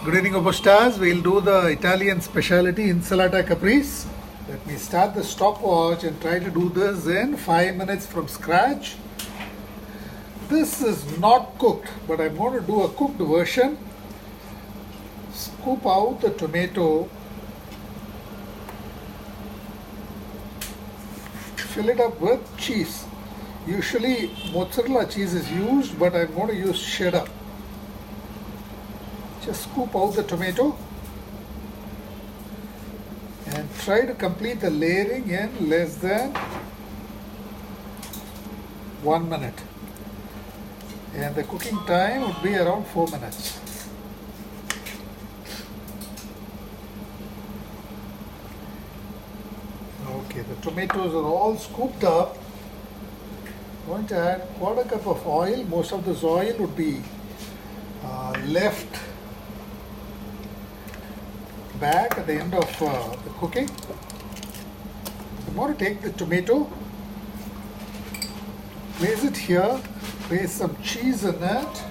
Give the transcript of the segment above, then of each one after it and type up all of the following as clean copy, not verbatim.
Good evening, OPOS stars. We'll do the Italian specialty Insalata Caprese. Let me start the stopwatch and try to do this in 5 minutes from scratch. This is not cooked, but I'm going to do a cooked version. Scoop out the tomato, fill it up with cheese. Usually mozzarella cheese is used, but I'm going to use cheddar. Just scoop out the tomato and try to complete the layering in less than 1 minute. And the cooking time would be around 4 minutes. Okay, the tomatoes are all scooped up. I'm going to add 1/4 cup of oil. Most of this oil would be left back at the end of the cooking. I'm going to take the tomato, place it here, place some cheese in it.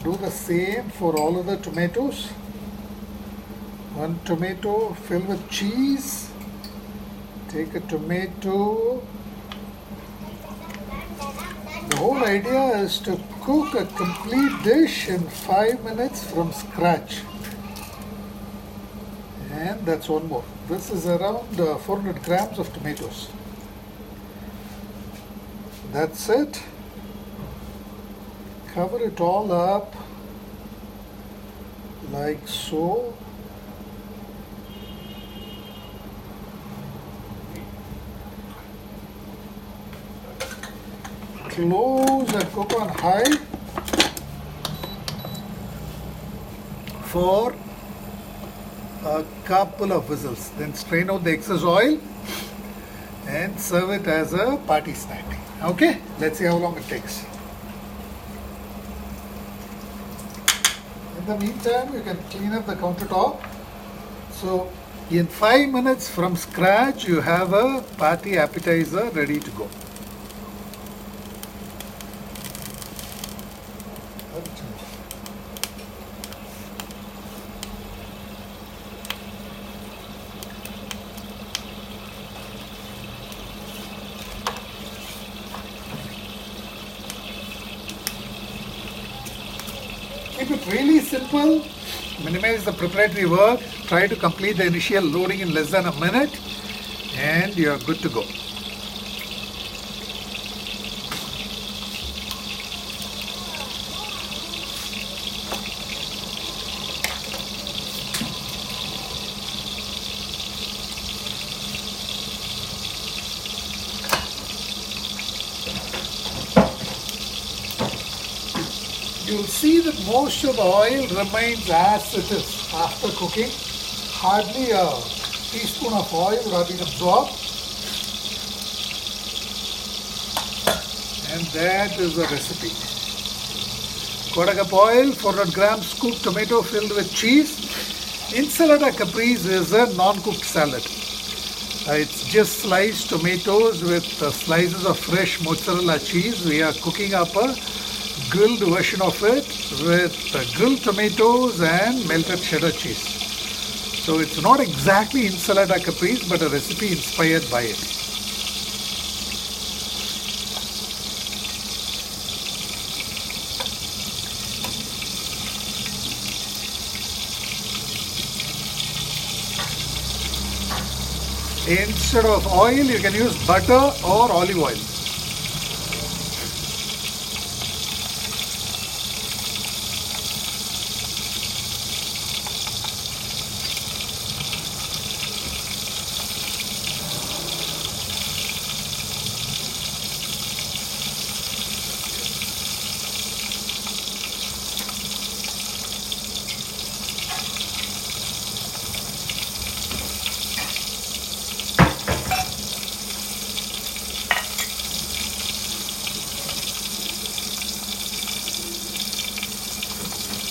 Do the same for all of the tomatoes. 1 tomato, fill with cheese. Take a tomato. The whole idea is to cook a complete dish in 5 minutes from scratch. And that's one more. This is around 400 grams of tomatoes. That's it. Cover it all up like so. Close and cook on high for a couple of whistles. Then strain out the excess oil and serve it as a party snack. Okay, let's see how long it takes. In the meantime, you can clean up the countertop. So in 5 minutes from scratch, you have a party appetizer ready to go. Keep it really simple, minimize the preparatory work, try to complete the initial loading in less than a minute, and you are good to go. You'll see that most of the oil remains as it is after cooking. Hardly a teaspoon of oil would have been absorbed. And that is the recipe. 1/4 cup oil, 400 grams scooped tomato filled with cheese. Insalata Caprese is a non-cooked salad. It's just sliced tomatoes with slices of fresh mozzarella cheese. We are cooking up a grilled version of it with grilled tomatoes and melted cheddar cheese. So it's not exactly Insalata Caprese, but a recipe inspired by it. Instead of oil, you can use butter or olive oil.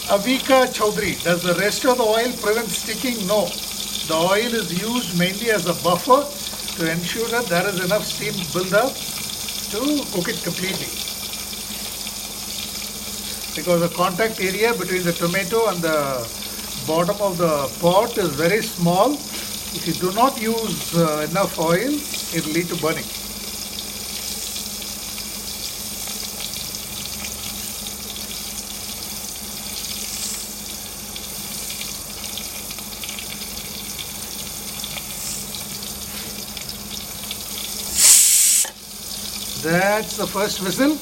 Avika Chaudhary, does the rest of the oil prevent sticking? No. The oil is used mainly as a buffer to ensure that there is enough steam build up to cook it completely. because the contact area between the tomato and the bottom of the pot is very small. If you do not use enough oil, it will lead to burning. That's the first whistle.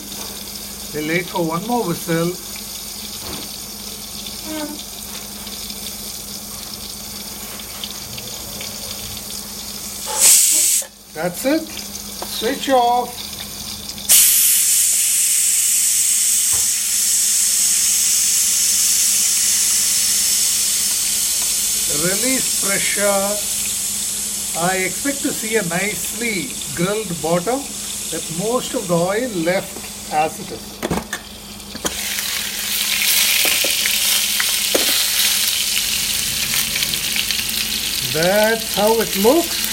We'll wait for one more whistle. That's it. Switch off. Release pressure. I expect to see a nicely grilled bottom with most of the oil left as it is. That's how it looks.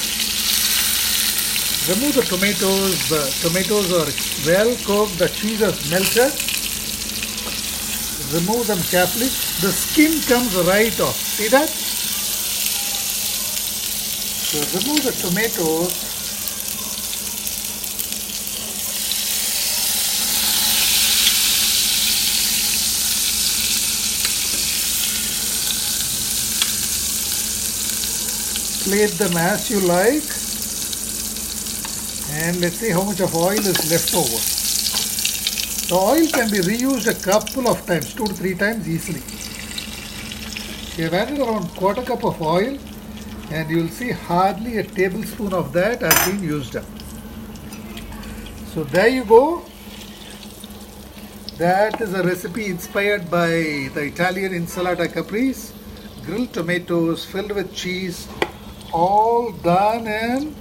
Remove the tomatoes. The tomatoes are well cooked. The cheese has melted. Remove them carefully. The skin comes right off. See that? So remove the tomatoes. Plate them as you like, and let's see how much of oil is left over. The oil can be reused a couple of times, 2 to 3 times easily. We have added around quarter cup of oil, and you will see hardly a tablespoon of that has been used up. So there you go. That is a recipe inspired by the Italian Insalata Caprese. Grilled tomatoes filled with cheese, all done in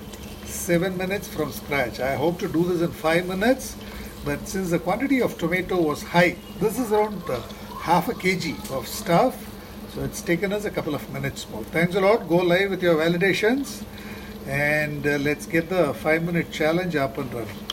7 minutes from scratch. I hope to do this in 5 minutes, but since the quantity of tomato was high, this is around half a kg of stuff, so it's taken us a couple of minutes more. Thanks a lot. Go live with your validations, and let's get the 5-minute challenge up and running.